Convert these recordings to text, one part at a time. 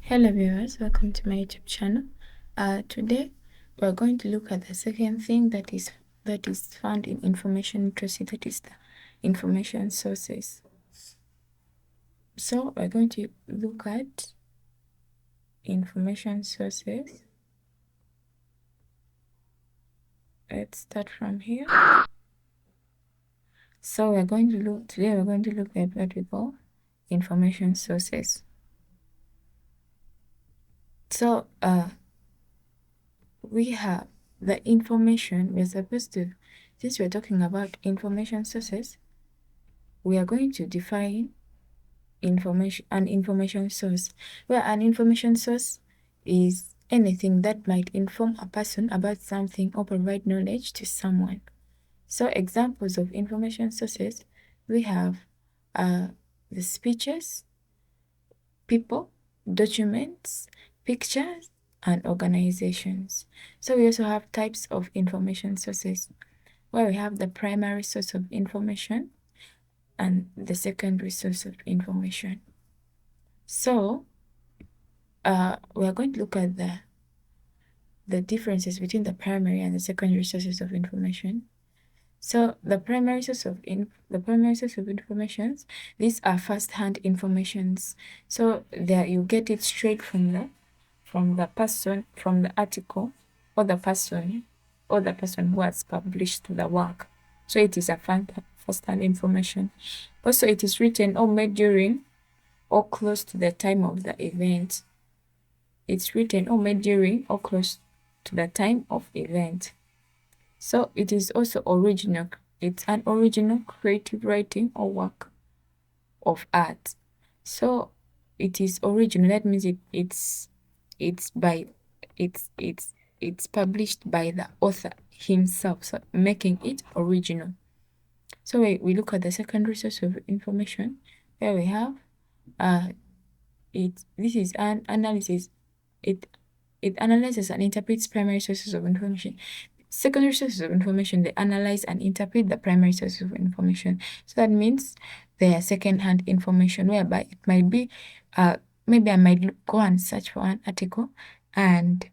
Hello viewers, welcome to my YouTube channel. Today we're going to look at the second thing that is found in information literacy, that is the information sources. So we're going to look at information sources. Let's start from here. So we're going to look at what we call information sources. So we have the information we're supposed to, since we're talking about information sources, we are going to define an information source, where an information source is anything that might inform a person about something or provide knowledge to someone. So examples of information sources, we have the speeches, people, documents, pictures, and organizations. So we also have types of information sources, where we have the primary source of information and the secondary source of information. So we are going to look at the differences between the primary and the secondary sources of information. So the primary source of information, these are first-hand informations. So there you get it straight from the person, from the article, or the person who has published the work. So it is a first-hand information. Also, it is written or made during or close to the time of the event. It's written or made during or close to the time of event. So it is also original. It's an original creative writing or work of art. So it is original. That means it's published by the author himself, so making it original. So we look at the secondary source of information, where we have this is an analysis. It analyzes and interprets primary sources of information. Secondary sources of information, they analyze and interpret the primary sources of information. So that means they are second-hand information, whereby it might be, maybe I might go and search for an article, and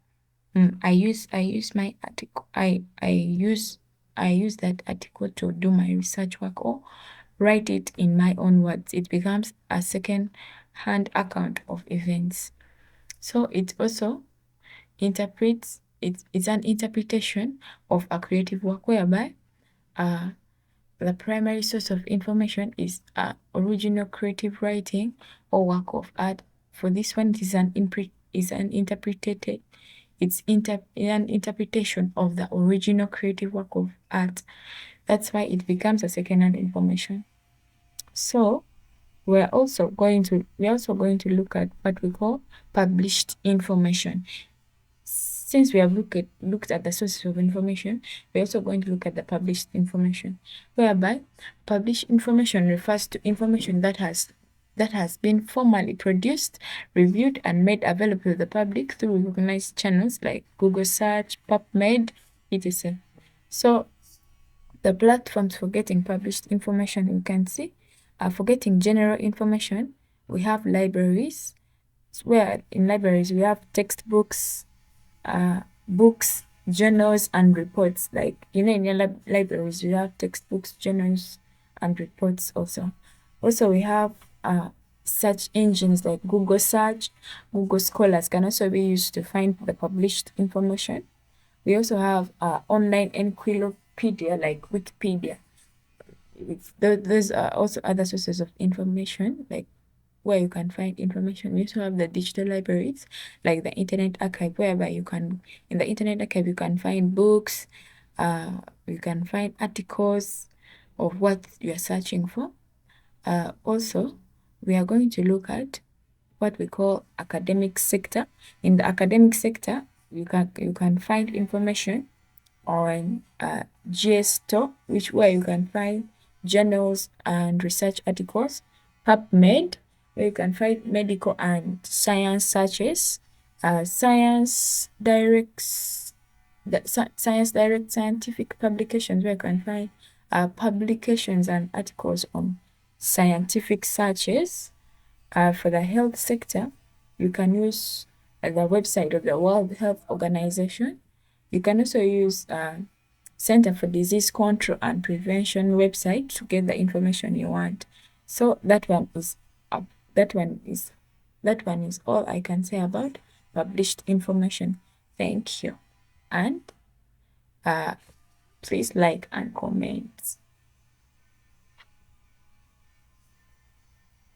I use my article. I use that article to do my research work or write it in my own words. It becomes a second-hand account of events. So it also interprets, it's an interpretation of a creative work, whereby the primary source of information is original creative writing or work of art. For this one, it is an interpretation of the original creative work of art. That's why it becomes a second-hand information. So we're also going to look at what we call published information. Since we have looked at the sources of information, we're also going to look at the published information, whereby published information refers to information that has been formally produced, reviewed, and made available to the public through recognized channels like Google Search, PubMed, etc. So the platforms for getting published information, you can see, for getting general information, we have libraries, where in libraries we have textbooks, books, journals, and reports. Like, in your libraries, you have textbooks, journals, and reports also. Also, we have search engines like Google Search. Google Scholars can also be used to find the published information. We also have online encyclopedia like Wikipedia. Those are also other sources of information, like where you can find information. We also have the digital libraries, like the Internet Archive, whereby in the Internet Archive, you can find books, you can find articles of what you are searching for. Also, we are going to look at what we call academic sector. In the academic sector, you can find information on GSTOR, where you can find journals and research articles. PubMed, where you can find medical and science searches. Science Direct scientific publications, where you can find publications and articles on scientific searches. For the health sector, You can use the website of the World Health Organization. You can also use Center for Disease Control and Prevention website to get the information you want. So that one is up. That one is all I can say about published information. Thank you. And please like and comment.